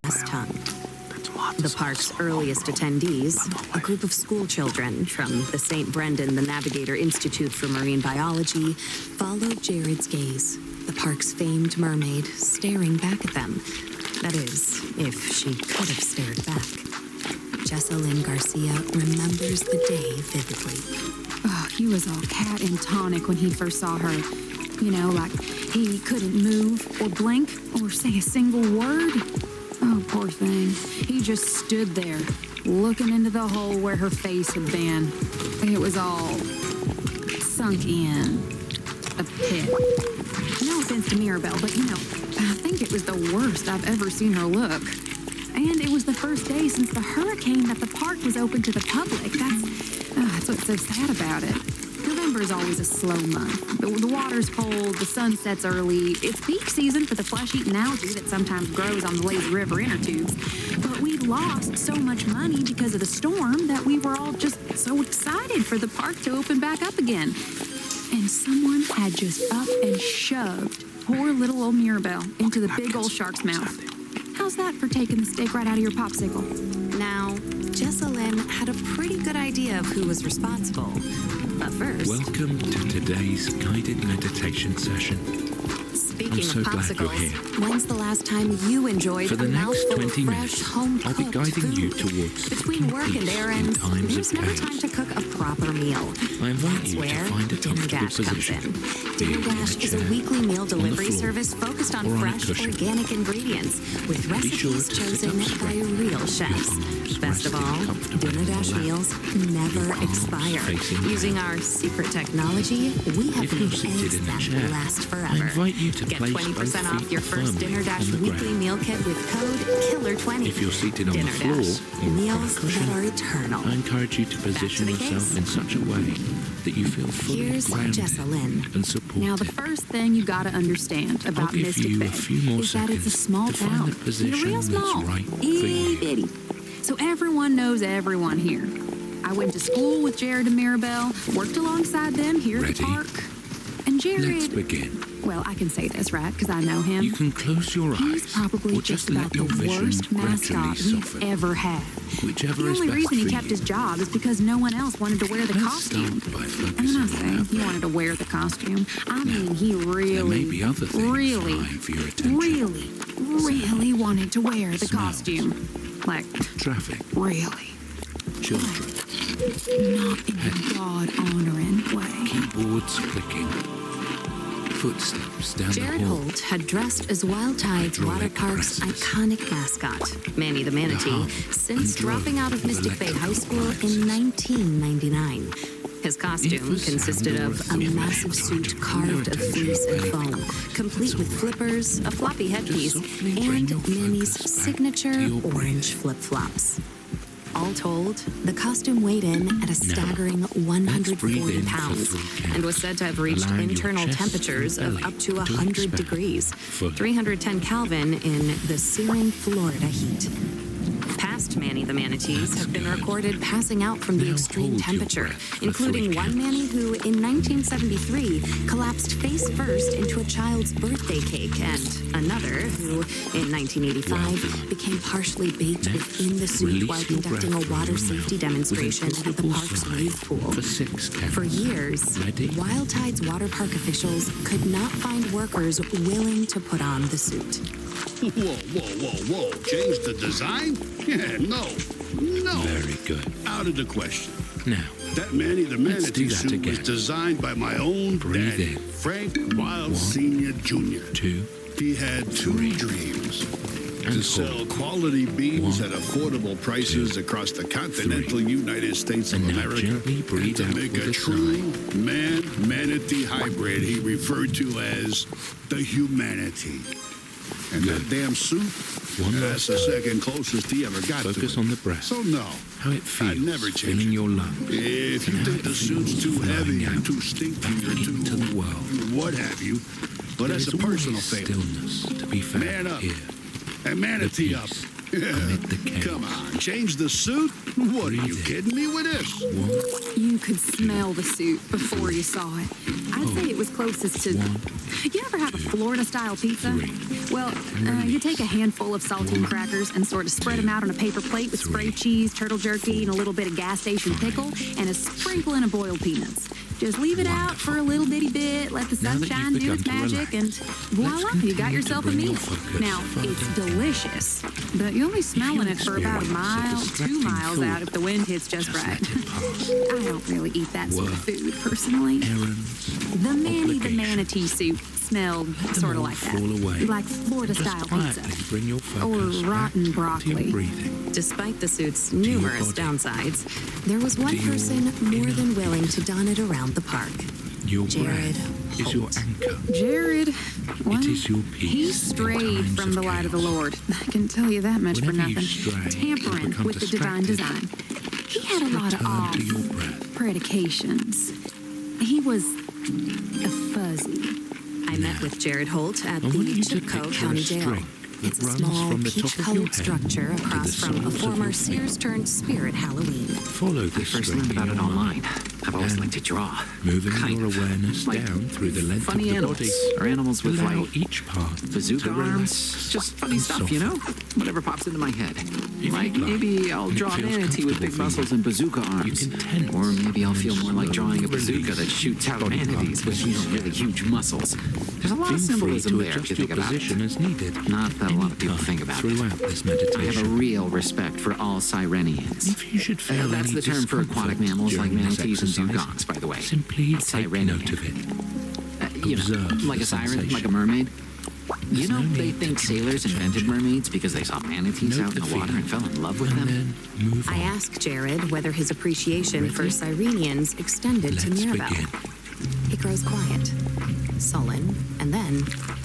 last tongue. The park's earliest attendees, a group of school children from the St. Brendan the Navigator Institute for Marine Biology, followed Jared's gaze, the park's famed mermaid staring back at them. That is, if she could have stared back. Jessalyn Garcia remembers the day vividly. Oh, he was all cat and tonic when he first saw her. You know, like he couldn't move or blink or say a single word. Oh, poor thing. He just stood there, looking into the hole where her face had been. It was all sunk in. A pit. No offense to Mirabelle, but I think it was the worst I've ever seen her look. And it was the first day since the hurricane that the park was open to the public. That's what's so sad about it. November is always a slow month. The water's cold, the sun sets early. It's peak season for the flesh-eating algae that sometimes grows on the lazy river inner tubes. But we lost so much money because of the storm that we were all just so excited for the park to open back up again. And someone had just up and shoved poor little old Mirabelle into the big old shark's mouth. How's that for taking the steak right out of your popsicle? Now, Jessalyn had a pretty good idea of who was responsible. But first... Welcome to today's guided meditation session. Speaking I'm so of glad you're popsicles, here. when's the last time you enjoyed For the a next mouthful 20 of fresh, minutes, home-cooked I'll be guiding food? you towards Between work and peace in errands, times there's of never chaos. time to cook a proper meal. I invite That's you to where find a Dinner comfortable Dash comes position. in. Be Dinner it in Dash a is a chair, weekly meal on the delivery floor, service focused on or on a fresh, cushion. organic ingredients with sure recipes to sit chosen up by straight. real chefs. arms Best of resting all, comfortably Dinner on Dash your lap. meals never Your arms expire. facing Using down. our secret technology, we have If you're made seated eggs in a that chair, last I forever. invite you to Get place 20% both off feet your first firmly Dinner Dash on the weekly ground. meal kit with code KILLER20. If you're seated on Dinner the floor Dash, or on meals a cushion, that are eternal. I encourage you to position the yourself case. in such a way that you feel fully Here's grounded Jessalyn. and supported. Now, the first thing you gotta understand I'll about give Mystic you Bay a few more is that it's a seconds small to find town. the position Real that's small, right for itty you. bitty. So everyone knows everyone here. I went to school with Jared and Mirabelle, worked alongside them here at the Ready? park. And Let's Jared, begin. well, I can say this, right? Because I know him. You can close your He's eyes probably or just just about let the your vision worst mascot gradually we've soften. ever had. Whichever The is only best reason he for kept you. his job is because no one else wanted to wear the Let's costume. start by And focusing when I on say that he breath. wanted to wear the costume, I mean he There may really, be other things really, vying for your attention. really wanted to wear the Smells. costume. Like, Traffic, really. children, Not in a God-honoring way. keyboards clicking, footsteps down Jared the hall. Holt had dressed as Wild Tide's water Hydraulic park's presses. iconic mascot, Manny the Manatee, hum since and drone dropping out of of Mystic Bay High electrical School appliances. in 1999. His If costume the consisted sound of of a the massive electric suit caught carved your of fleece and attention, foam, complete with flippers, a floppy headpiece, softly bring and your Manny's focus back signature to your orange flip-flops. All told, the costume weighed in at a staggering breathe 140 in for pounds 3 counts, and was said to have reached allowing your internal chest and temperatures of belly up to to 100 expand degrees, fully. 310 Kelvin in the searing Florida heat. Past Manny the Manatees have been recorded passing out from the Now extreme hold your temperature, breath for including 3 one counts. Manny who, in 1973, collapsed face first into a child's birthday cake, and another who, in 1985, became partially baked Next, within the suit release while your breath conducting a from water your safety mouth demonstration with an at the audible park's sigh wave pool. for 6 counts. For years, Ready? Wild Tide's water park officials could not find workers willing to put on the suit. Whoa, whoa, whoa, whoa. Change the design? Yeah, no. Very good. Out of the question. Now, That Manny the Let's do Manatee that suit again. was designed by my own Breathe daddy, in. Frank Wild 1, Sr. Jr. 2, He had 2 dreams. and To sell 4. quality beans 1, at affordable prices 2, across the continental United States of And now America, gently breathe and to out make with a a true man-manatee hybrid he referred to as the humanity. And Good. that damn suit, One that's last the time. second closest he ever got Focus to it. on the breath. So no, How it I'd feels never change filling it. your lungs. If you and how think it the suit's feels too flowing heavy or out too stinky back or too into the world. what have you, but There that's is a personal always thing. stillness to be found Man up. here. And manatee up. peace amid the chaos. Come on, change the suit? What, are you kidding me with this? You could smell the suit before you saw it. I'd say it was closest to... You ever have a Florida-style pizza? Well, you take a handful of saltine crackers and sort of spread them out on a paper plate with spray cheese, turtle jerky, and a little bit of gas station pickle, and a sprinkling of boiled peanuts. Just leave it out for a little bitty bit, let the sunshine do its magic, and voila, you got yourself a meal. Now, it's delicious, but you'll be smelling it for about a mile, 2 miles out if the wind hits just right. I don't really eat that sort of food, personally. The Manny the Manatee soup smelled sort of like that. Like Florida-style pizza. Or rotten broccoli. Despite the suit's numerous downsides, there was one person more than willing to don it around the park. Your Jared breath is your Holt. anchor. Jared, well, It is your peace he in strayed times from the of light of the chaos. Lord. I can tell you that much Whenever for you nothing. stray, Tampering become with the divine distracted. design. He had a lot of Return off to your breath. predications. He was a fuzzy. I met with Jared Holt at I the want you to Chipco picture County a Jail. string that It's a runs small, from the top of your peach-colored head structure to across the from a soles of former your feet. Sears-turned-Spirit Halloween. Follow the First string learned in about your it mind. online. I've always And liked to draw. Moving Kind your of. awareness Like down through the length funny of the animals, body. or animals with Allow like each part bazooka to relax. arms. Just funny and stuff, you know? Whatever pops into my head. If Like you'd like, maybe I'll and it draw a feels manatee with big comfortable for muscles you, and bazooka arms. can tense Or maybe I'll feel and more like drawing a slowly bazooka that release shoots out body manatees with, parts. you know, really huge muscles. There's a lot of Feel free symbolism to there if adjust you your think about position it. as needed. Not that a lot of people anytime think about it. throughout this I have a meditation. real respect for all Sirenians. If you should feel That's any the term for aquatic discomfort mammals like during this manatees and exercise, dugongs, by the way. simply take Sirenian. note of it. You know, Observe like the a siren, sensation. like a mermaid. You There's know, no they need to think try to sailors change invented it. mermaids because they saw manatees Note out in the the water and feeling, fell in love with and them. then move on. I asked Jared whether his appreciation for Sirenians extended to Let's Mirabelle. begin. He grows quiet, sullen, and then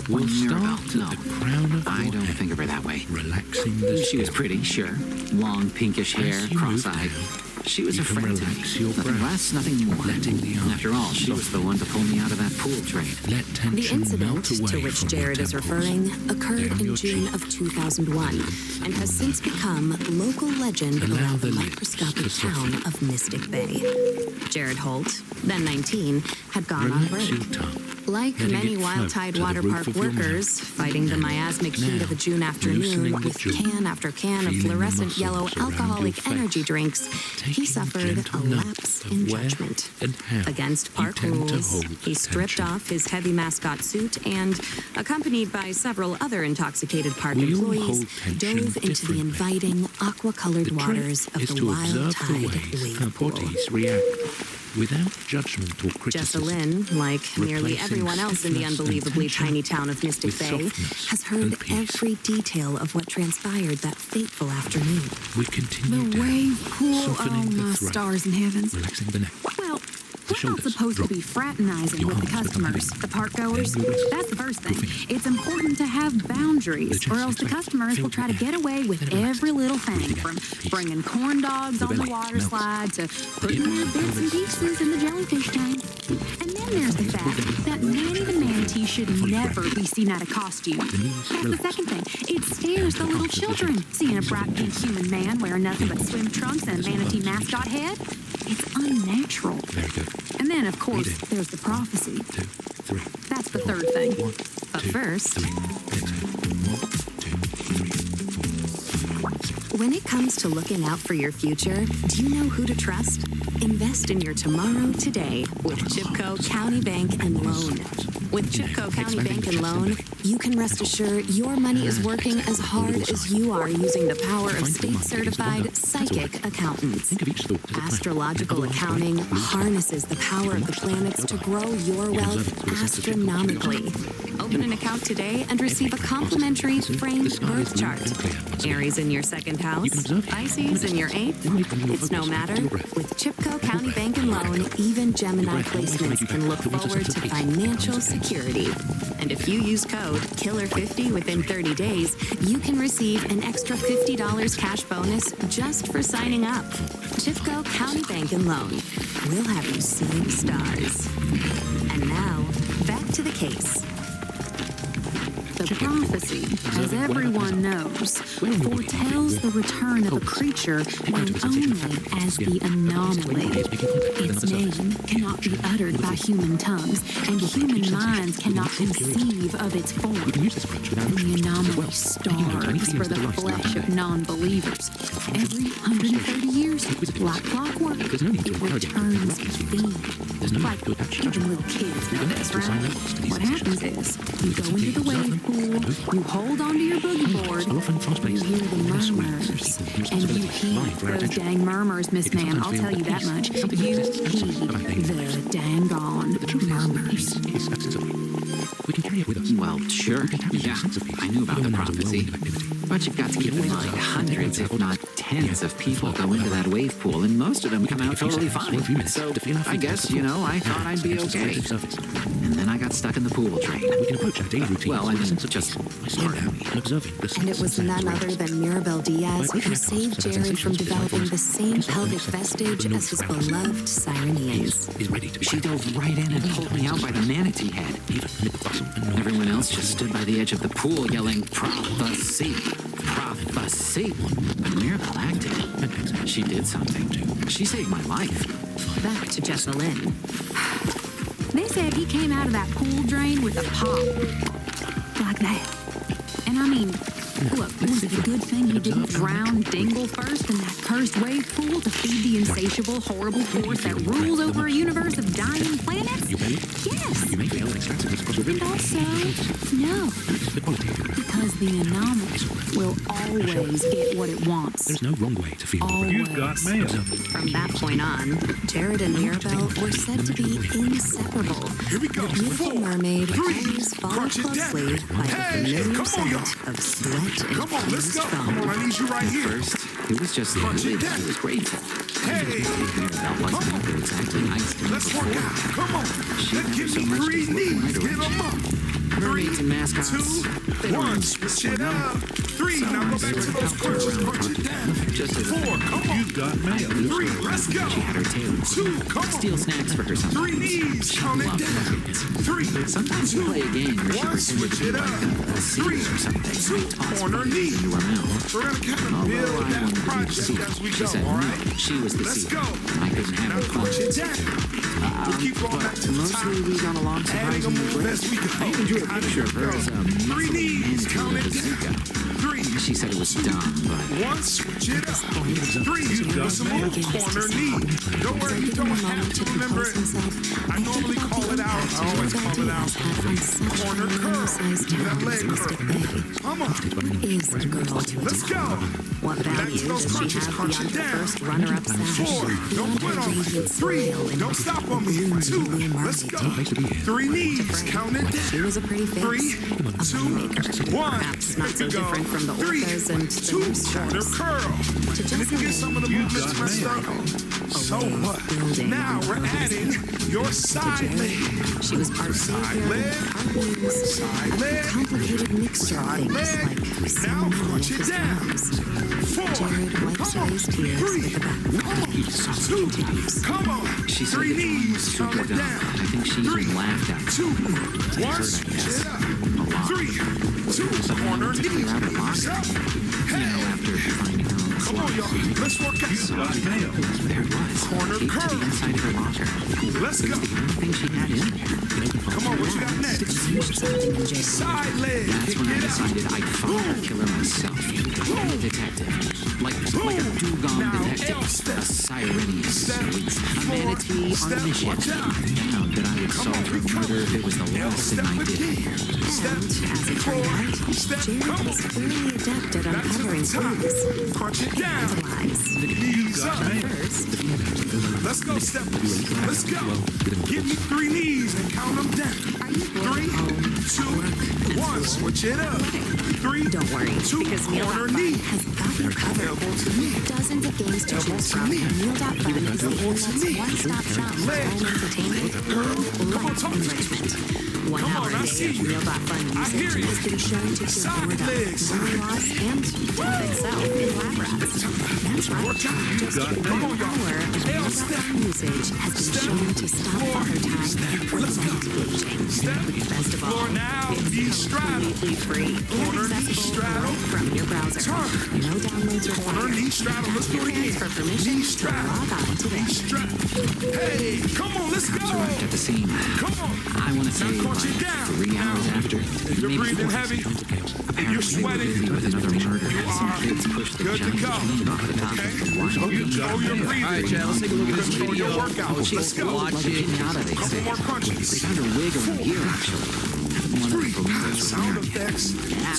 We'll Mirabelle, start no. at the crown of I your don't head, think of her that way. relaxing the She was scalp. pretty, sure. Long pinkish hair, As you move cross-eyed. down, She was you a can friend to me. relax your Nothing brow, less, nothing more. letting the eyes After all, she was the one to pull me out of that pool trade. Let the tension incident melt away to which from Jared your is temples, referring occurred down in your June cheek. of 2001 and has since become local legend Allow around the the lips microscopic to soften. town of Mystic Bay. Jared Holt, then 19, had gone on Relax your break. tongue. Like letting many it Wild float Tide to the Water roof Park of your workers, mouth. fighting the And miasmic heat now, of a June afternoon loosening the with jaw, can after can of feeling the fluorescent yellow muscles around your alcoholic face, energy drinks, he taking suffered gentle a note lapse of in where judgment. and how Against you park tend to rules, hold he stripped tension. off his heavy mascot suit and, accompanied by several other intoxicated park We all employees, hold tension dove into the differently. inviting aqua-colored The waters trick of is the to Wild observe Tide the ways wave our pool. bodies react without judgment or criticism. Jessalyn, like nearly Replacing everyone else in the stiffness and unbelievably tension tiny town of Mystic with Bay, softness has heard and peace. every detail of what transpired that fateful afternoon. We continue The down, wave pool, oh softening the my throat, stars in heavens. relaxing the neck. Well, we're not shoulders supposed to drop. be fraternizing Your with the arms become customers, heavy. the park goers. Then your wrist. That's the first thing. Your fingers. It's important to have boundaries, The or chest else the expands. customers Feel will try to the get air. away with Then relax. every little thing, Breathing from out. Peace. bringing corn dogs The on the belly water melts. slide to putting inner their bits and pelvis pieces in the jellyfish tank. And then there's the fact that Manny the manatee should never be seen out of costume. The knees That's the relax. second thing. It scares the little children, seeing a bright pink human man wearing nothing but swim trunks and a manatee mascot head. It's unnatural. Very good. And then, of course, Breathe in. there's the prophecy. 2, 3. That's the third thing. 1, But 2, first- 3. Exhale. 1, 2, 3, 4. When it comes to looking out for your future, do you know who to trust? Invest in your tomorrow today with Chipco County Bank and Loan. With Chipco County Bank and Loan, you can rest assured your money is working as hard as you are using the power of state-certified psychic accountants. Think of each thought as a plan. Astrological accounting harnesses the power of the planets to grow your wealth astronomically. Open an account today and receive a complimentary framed birth chart. Aries in your second house, Pisces in your eighth. It's no matter. With Chipco County Bank and Loan, even Gemini placements can look forward to financial security. And if you use code KILLER50 within 30 days, you can receive an extra $50 cash bonus just for signing up. Chipco County Bank and Loan. We'll have you seeing stars. And now, back to the case. The prophecy, as everyone knows, foretells the return of a creature known only as the anomaly. Its name cannot be uttered by human tongues, and human minds cannot conceive of its form. The anomaly starves for the flesh of non-believers. Every 130 years, like clockwork, it returns fiend. Like even little kids know this, right? What happens is, you go into the wave pool, you hold onto your boogie board, you hear the murmurs, and you heed those dang murmurs, Miss Ma'am, I'll tell you that much. You heed the dang on murmurs. We can carry it with us. Well, sure. Yeah, I knew about the prophecy. But you've got to keep in mind, hundreds, if not tens of people go into that wave pool, and most of them come out totally fine. So, I guess, I thought I'd be okay. And then I got stuck in the pool train. We can approach our daily routine. Well, I mean, just part of me. And observing the And it was none other than Mirabel Diaz who saved Jared from developing the same pelvic vestige as his beloved Sirenians. is ready to be She dove right in and pulled me out by the manatee head. even amid the bustle and noise. Everyone else just stood by the edge of the pool yelling, "Prophecy! Prophecy!" But Mirabel acted. She did something. She saved my life. Back to Jessalyn. They said he came out of that pool drain with a pop. Like that. And I mean, look, was it a good thing he didn't drown Dingle first in that cursed wave pool to feed the insatiable, horrible force that rules over a universe of dying planets? You may. Yes. You may fail and extract its possibility. And also, no. The quality. Because the anomaly will always get what it wants. There's no wrong way to feel. Always. You've got mail. From that point on, Jared and Mirabel were said to be inseparable. Here we go. The beautiful 4, mermaid 3, always followed crunch it down. closely by the Hey, familiar come on, scent y'all. of sweat and Come on, let's fused go. foam. Come on, I need you right here. First, it was just Crunch it relief. down. I was grateful. Hey, Mirabel wasn't ever exactly nice to me let's work before. out. Come on. She Let's never give so me much 3 as looked in my knees. Get direction. them up. 3, Mermaids and mascots. 2, 1. Switch it up. 3. Now go back to those crunches. Crunch it down. Just as 4. Come on. You've got mail. 3. Let's go. she had her tail. 2. Come Steal on. snacks for her 3 sometimes. knees. She Count it loved down. nuggets. 3. Sometimes we play a game where she 1. pretended Switch to be it like up. a seed or something. 2. I tossed Corner buttons knee. into her mouth. We're going to kind of Although build I wanted that to be the project seed, as we she go, said all no, right? she was the Let's seed. go. I couldn't have Now her fun. crunch it down. We'll keep going back to the top. Mostly we got along Adding a surprisingly move well. as we go. I even drew a picture of her as a 3 muffled knees. manatee Count with a it bazooka. down. 3. She said it was dumb, but 1. Switch it up. 3. With some more corner knee. Don't worry, you don't have to remember it. I normally call it out. I always call it out. Corner curl. That leg curl. Come on. Is a girl to Let's attack? go. What value those does she crunches. have Crunch beyond it the down. first runner-up 4. status? Don't quit on me. 3. Don't stop on me. 2. Let's go. 3 knees. Count it She down. was a pretty 3, face, 2, a moneymaker. 1. Perhaps not so There we go. different from the 3, orcas and the 2. moose Corner sharks. curl. To And if you get some of the movements messed up, so what? Now we're adding your side leg. She was part savior, leg, part muse, side a leg, complicated mixture of side things leg. like so Now many crunch of it his down. arms. 4. Jared wipes Come away on. his tears 3. with the back. Come on. 2. Come on. she said 3 it was knees. super Count it dumb. down. I think she 3, even laughed at me. 2, 1. Switch it up. 3, 2. Corner knees. Knees up. Hey. After finding her own Come on, y'all. Let's work You've out. got mail. there it was. Corner Taped to curl. the inside of her locker. Let's It go. was the only thing she had in there. Come on, what you got next? Something in jail. Side leg. That's when I Get out. decided I'd follow the killer myself. A detective. Like a dugong Now, detective. L step. A Sirenian Step sleuth. A 4. manatee on a Step. mission. Watch out. Vowed that I would Come on, solve her recover. murder if it was the L last thing step I did. again. Step And, as it 4. turned out, Step. Jared Come was on. fairly adept at Back to uncovering the top. clues Crunch it down. and lies. Knees up. First, Let's go, step. Let's go. Give me 3 knees and count them down. 3, 2, 1. Switch it up. 3, don't worry, 2. because Corner Meal.Fun knee. has got you covered. Elbow to knee. Dozens of games to Elbow choose to from. knee. Meal.Fun is the Elbow to internet's knee. one-stop shop for Leg. home entertainment and Come on, life talk to me. enrichment. 1 Come hour on, a I day see of you. Meal.Fun I hear usage you. has been shown to cure Side boredom, legs. memory loss, and death itself in lab rats. That's right. Just Come on, y'all. power of Mirabelle usage has been shown to stop father time and prevent aging. Best of all, Floor now, it's straddle. completely free Corner, and knee straddle. accessible from your browser. Turn. No downloads Corner, required. knee straddle. Let's do it again. For permission Knee to straddle. log on today. Knee straddle. Hey, come on, let's Cops go. arrived at the scene. Come on. I want to say Now like crunch it down. 3 hours after. If you're Maybe breathing 4. heavy, if Apparently, you're they were sweating, busy with another murder. you Some are kids pushed the good to giant go. machine off the top of Okay? the wide You open know you're breathing. All right, Chad, let's take a look at this Control video. your workouts. Let's go. Watch Like a it. pinata, they Couple say. more crunches. They found a wig or a gear, actually. One of the Three. believers was Sound wearing it. effects.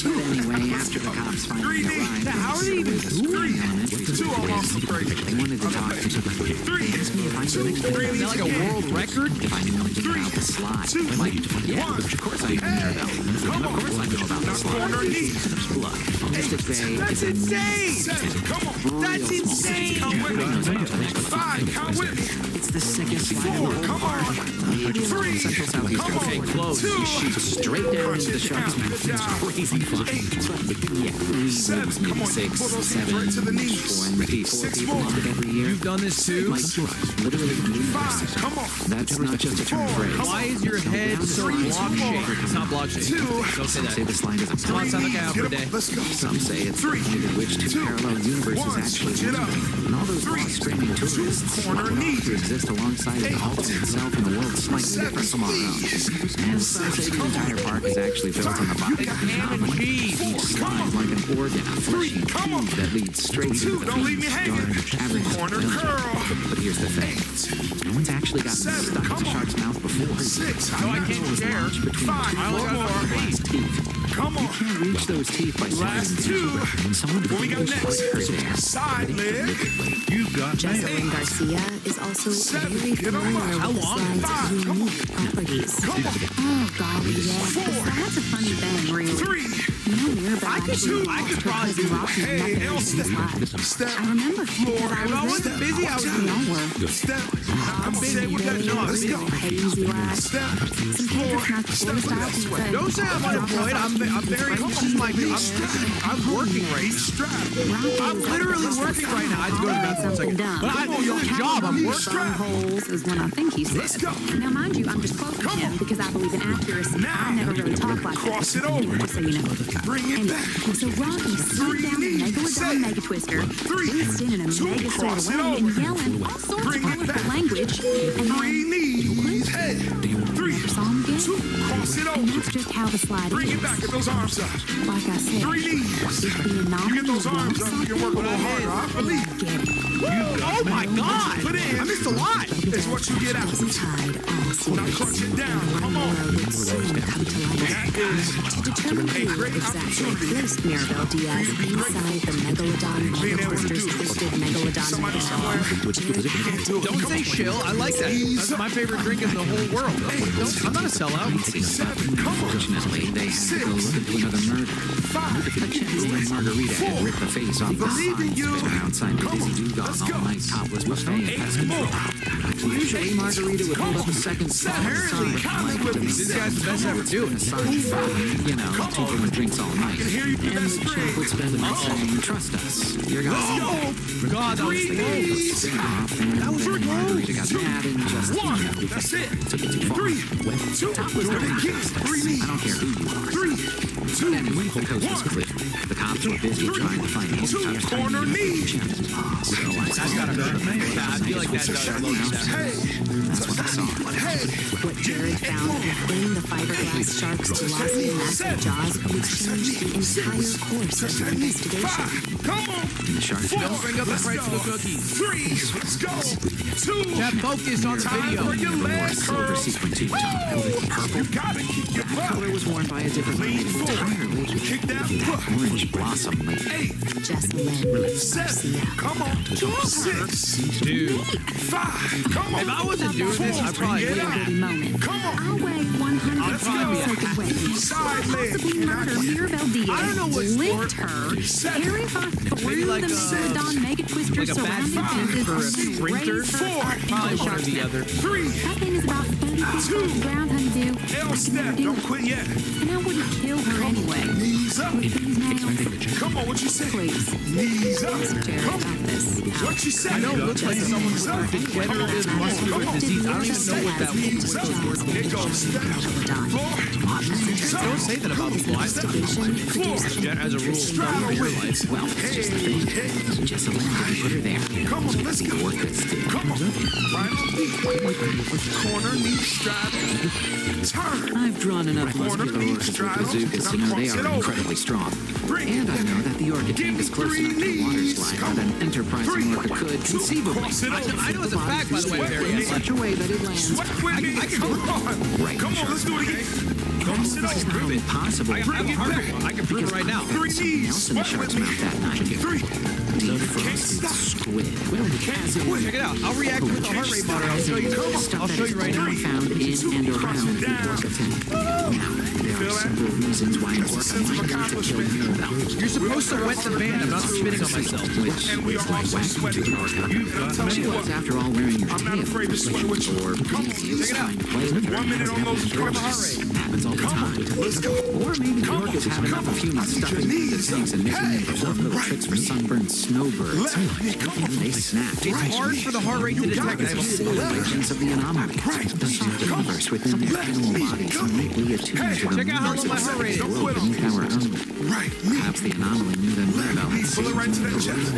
But anyway, after the cops finally Three. arrived, How are they even doing elementary Two school are kids, crazy. they wanted to talk to me. Three. They asked me if I knew anything Three. Is that like a world record? if I knew anything about the slide. Two. I'm like, yeah, One. of course I know about it. Come Of on. course I know about the Now slide. corner knee. Look, Mystic Bay That's is a insane! Seven. Come on. That's real small insane! city. Come with Nobody knows about me. it. Five. Count with me. It's the sickest slide in the Four. whole Come park. on. Three. Central Southeast Come on. California. Close. Two. You shoot straight down into the shark's Down. mouth. Down. It's crazy fun. Yeah, three Seven. moves, Come maybe on. 6, Pull those hands 7, right to the knees. 4 Six people more. on it every year. You've done this too? Like, literally millions. Five. Come on. That's not just a term phrase. Why is your head so block shaped? It's not block shaped. Two. Don't say Some say that. the slide is a Come on, sound like out for a day. Let's go. Some say it's the Three. point at which two Two. parallel universes One. actually Switch it up. meet. And all those Three. lost streaming tourists Corner luck enough knee. to exist alongside the ultimate itself in a world slightly different from our own. And some say the entire park is actually built on the body of an Ham and anomaly. cheese. Each slide like an organ, a fleshy Come on. tube that leads straight into Two. the Don't leave me beast, hanging. dark, cavernous Corner dungeon. curl. But here's the thing. No one's actually gotten Seven. stuck Come in a on. shark's mouth before. Six. No, I can't share. Between Five. two I only got Four one more. glass teeth. Come on. Can't reach those teeth by Last sliding two. down. And someone What we got would next? put her there. Side leg. You've got mail. Jocelyn Garcia is also Seven. very Get 'em familiar up. with the How long? slide's Five. Come on. unique properties. Come on. Oh, golly, yeah. Four. That's a funny thing, really. Three. You know, Mirabelle I could actually do- I lost could her probably cousin do- Rocky Hey, in that L very step. slide. Step. I remember Floor. because I If I was wasn't there. busy, I was We all were. Step. I'm busy. Say we got to do. Let's go. Hazy ride. Step. Some Floor. kids not the Step. fullest out and Don't say I'm unemployed. I'm very, I'm working right now. I'm literally working right now. I have to go to the bathroom for a second. But I don't have a job. I'm working. Holes is what I think he Let's said. go. Now, mind you, I'm just quoting him because I believe in accuracy. Now. I never really talk like Cross that. it over. Anyway, so you know. Bring it Anyway, back. so Rocky slid Three down the knees. Megalodon Set. Mega Twister, Three. dancing in a Two. mega sort Cross of it way and over. yelling all sorts of Bring it colorful back. language. And Three then knees. Head. Three. never saw him again. Two. Cross it And over. that's just how the slide Bring is. it back. Get those arms up. Like I said, Three knees. if the You anomaly get those wants arms up, you can work a little harder. I believe. get it. Oh my God! Put in. I missed a lot. It's what you get out. Tide all Now seas. crunch it down. Come More on. would soon come to light. That is To determine a who great exactly opportunity. placed Mirabelle Diaz inside the Megalodon Being Mega able to Twister's do it. twisted Megalodon Somebody somewhere. Can't do it. Don't Come say on. chill. I like that. That's my favorite drink in the whole world. I'm not a sellout. Seven. Come on. Unfortunately, they had to go look into another murder. Five. The Chancellor Margarita had ripped the face off the Believe in sign you. spinning outside the Come Dizzy on. Dugong Let's go. all-night topless buffet. Eight more. Usually, Margarita would hold up a second spot Apparently, with count Mike with to me. This guy's the best I ever do it. you know, taking with drinks all night. I can hear you through And that the chap would spring. spend the night saying, "Trust us, you're gonna see." Go. God, that was Three close. knees. That was Three. Margarita got mad and just One. because That's it. took it too far. Three. Two. Top was Do no it again. Three knees. I don't care who you are. Three. But Two. anyway, the coast was clear. The cops were busy trying to find the Two. entire Corner knee. That's gotta hurt. Yeah, I feel like that does low key that. Hey. That's what I saw. Hey. What Jared found within the fiberglass shark's colossal massive jaws would change the entire course of the investigation. Five. Come on. And the sharks Four. Don't bring up the Let's pretzel go. cookies. Three. Let's go. Two. Chad, focus on the Time video. for your wore a leg silver curls. sequin tube top. Purple. You gotta kick your That color butt. was worn by a different Lean lady forward. entirely. Kick that butt. Orange blossom lady. Eight. Jocelyn Seven. Garcia. Come on. Six. Dude, Five. Come on. if I wasn't doing this, I'd probably Get be up. Pretty moment. Come on. I'll weigh 100 Let's go. pounds soaking wet. Side leg. Possibly murder Mirabelle Diaz. I don't know what licked sport. her, Seven. carry her through Maybe like the a- Megalodon Mega Twister like a surrounding badminton fences, for a and then sprinter. raise her Four. up into probably the one or shark's the mouth. other. Three. That thing is about 30 feet Two. off the ground, honeydew. L step. Don't quit yet. And I wouldn't kill her anyway. Knees up. With these nails. Come on, what you say? Please. Knees up. Jared Come got on. this. What you say? I know it looks like someone Knees with up. degenerative muscular disease. I don't even know what that Knees was. up. It goes down. Floor. Knees up. Don't say that about people. I as a rule, Straddle in your with life. it. Well, here's the thing. Just let me put her there. Come on, let's go. Come on. Right on the corner, knee straddle. Turn. I've drawn enough Corner, muscular knee orchids with straddle. bazookas to know they Now cross it are over. incredibly strong. Bring And I it. know that the orchid Give tank me is close three enough to a water knees. slide Come that an on. enterprising orchid could conceivably Cross it over. I know it's a fact, by the way, Barry. in such a way that it lands Sweat with me. Come on. right Come in on, let's do it again. Cross it This is not over. only possible, I have a heart rate. I can prove it right now. Three knees. else in the Sweat with shark's me. mouth that night. Three. The frosted squid. Can't quit. Check it out. I'll react with the heart rate monitor. I'll show you. I'll show you right now. Found in and around the orca tank. Now, there Feel are that? several reasons why an That's a orca sense of might want to kill accomplishment. Mirabelle. You're supposed to wet the band. I'm not spitting on myself. Which And we is are like also whacking sweating. the orca. And I'm telling She you was, what. after all, wearing your I'm not tail. afraid to sweat with you. Or Come on. easiest Check it out. time play with her. 1 minute on those Heart crutches. rate. Happens all the time. Let's go. Or maybe the Come on, orchids have enough come of on. humans I need your stuffing into the knees tanks up. and making them Hey, perform little right tricks for knee. sunburned snowbirds. Left knee. Come on. They snap. It's hard for the heart rate to detect. I have a full Agents of the anomaly. Right. The universe within their Left animal knee. bodies Come on. innately attuned Hey, to the check out how low my movements heart rate is. of the Don't world quit on beneath our own. Right knee. Perhaps the anomaly knew that Mirabelle had Pull it right to that chest.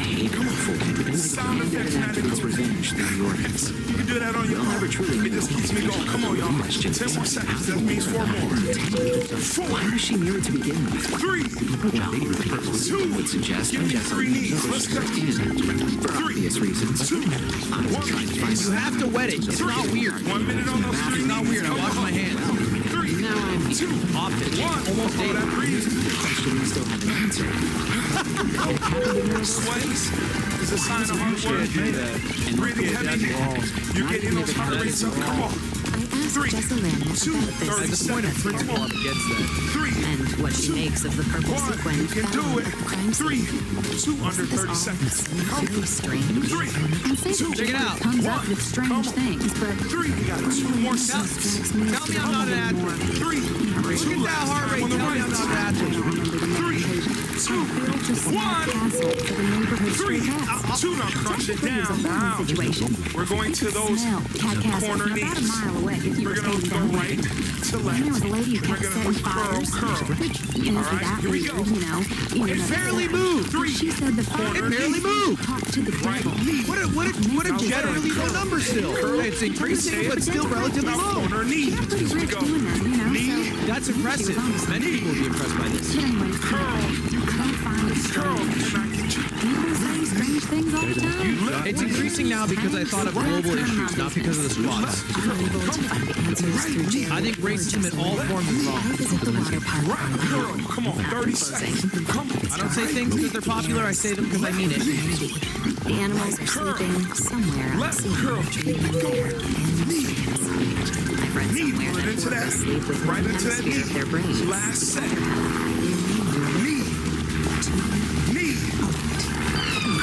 hated her for it. Sound effects, And after its man. revenge through the orchids. You can do that on your We'll never own. truly It just keeps me going. Come on, y'all. 10 more seconds. That means 4 more. Why was she near it to begin with? 3. Well, the purpose would suggest Give that me 3 Jessamine knees. Let's go. and for obvious reasons. 2. I was trying to find You have to wet it. It's not weird. 1 minute on those 3 It's not knees. weird. I wash my hands. 3. Now I'm 2. Often. 1. Almost Hold daily. that breathe. question we still haven't answered. Sweats is a sign of hard work. And Breathing heavy. You're getting those heart rates up. Come on. I asked 3, Jessa Lynn 2, about this 30 At the point of seconds. principle, Come I'm on. against that. 3. and what she makes of the purple 1. sequin You can do found it. at the crime 3. scene. 2 under This 30 all seconds. seems Come very on. strange. 3. I say that Check it out. comes up One. with strange things, but 3. We got 2 more seconds. strikes me as Tell me I'm not an athlete. 3. Look 2 at that heart rate. on the Tell me right. I'm not an athlete. 3, 2, built a small 1. castle for the neighborhood 3. stray cats. 2. Now crunch it It was a down. horrible Now situation. we're going to those Smell, cat castle, corner about a knees. mile away if you We're were going to standing go down right there. to left. And there was a lady who We're kept going to setting fires, curl. which, you know, All for right, that here we reason, go. you know, It barely moved. 3. she said the fire It barely moved. talked to the Right devil. knee. What a generally low number still. It's increasing, but still relatively Now low. corner knee. She got pretty Here we rich go. doing that, you know, Knee. so... That's impressive. Many people would be impressed by this. But anyway, Curl. I don't find it Curl. strange. Can I get you? People say strange things all the time. It's increasing now because I thought of global issues, not because of the squats. I'm able to find the answers through Jared. I think racism in all forms is wrong. I visit the water park on my Curl. own. Come on. 30 seconds. Come on. I don't say things because they're popular. I say them because I mean it. The animals are sleeping somewhere on the Left scene. curl. There in the stands. I've read Knee. somewhere Put it that into that. orcas sleep with Right one into that hemisphere of their brains. knee. Last second. Knee. Knee.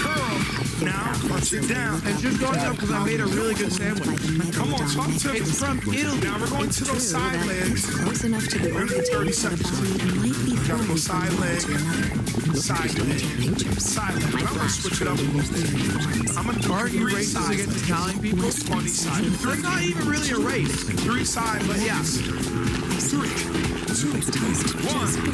Curl. Now punch it down. It's just going up because I made a really good sandwich. Come on, talk to me. It's from Italy. Now we're going to those side legs. Close enough to the We're in orca 30 tank that a seconds. body might be Gotta flowing go from side one leg. to another. Side leg. Side leg. But I'm going to switch it up a little bit. I'm going to do Aren't you 3 racist sides. against Italian people? Funny side. That's not even really a race. 3 side legs. Yeah. 3, 2, 1.